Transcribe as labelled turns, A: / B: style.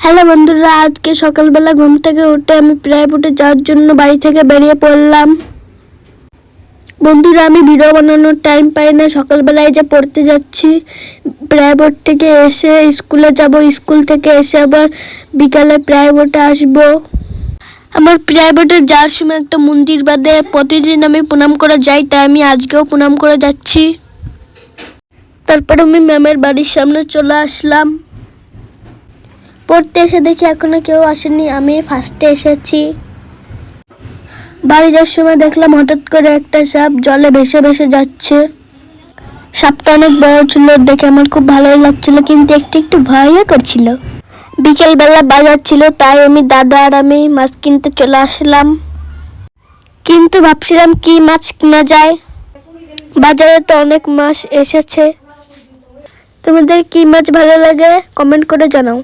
A: Hello বন্ধুরা, আজকে সকালবেলা ঘুম থেকে উঠে আমি প্রাইভেটে যাওয়ার জন্য বাড়ি থেকে বেরিয়ে পড়লাম। বন্ধুরা, আমি ভিডিও বানানোর টাইম পাই না। সকালবেলায় যে পড়তে যাচ্ছি, প্রাইভেট থেকে এসে স্কুলে যাব, স্কুল থেকে এসে আবার বিকালে প্রাইভেটে আসব। আমার প্রাইভেটে যাওয়ার সময় একটা মন্দির বাদে প্রতিদিন আমি প্রণাম করে যাই, তাই আমি আজকেও প্রণাম করে যাচ্ছি। তারপর আমি ম্যামের বাড়ির সামনে চলে আসলাম। পড়তে এসে দেখি এখনো কেউ আসেনি, আমি ফার্স্টে এসেছি। বাড়ি যাওয়ার সময় দেখলাম হঠাৎ করে একটা সাপ জলে ভেসে ভেসে যাচ্ছে। সাপটা অনেক বড় ছিল, দেখে আমার খুব ভালোই লাগছিল, কিন্তু একটু একটু ভয়ও করছিল। বিকেলবেলা বাজার ছিল, তাই আমি দাদা আর আমি মাছ কিনতে চলে আসলাম। কিন্তু ভাবছিলাম কি মাছ কিনা যায়, বাজারে তো অনেক মাছ এসেছে। তোমাদের কি মাছ ভালো লাগে কমেন্ট করে জানাও।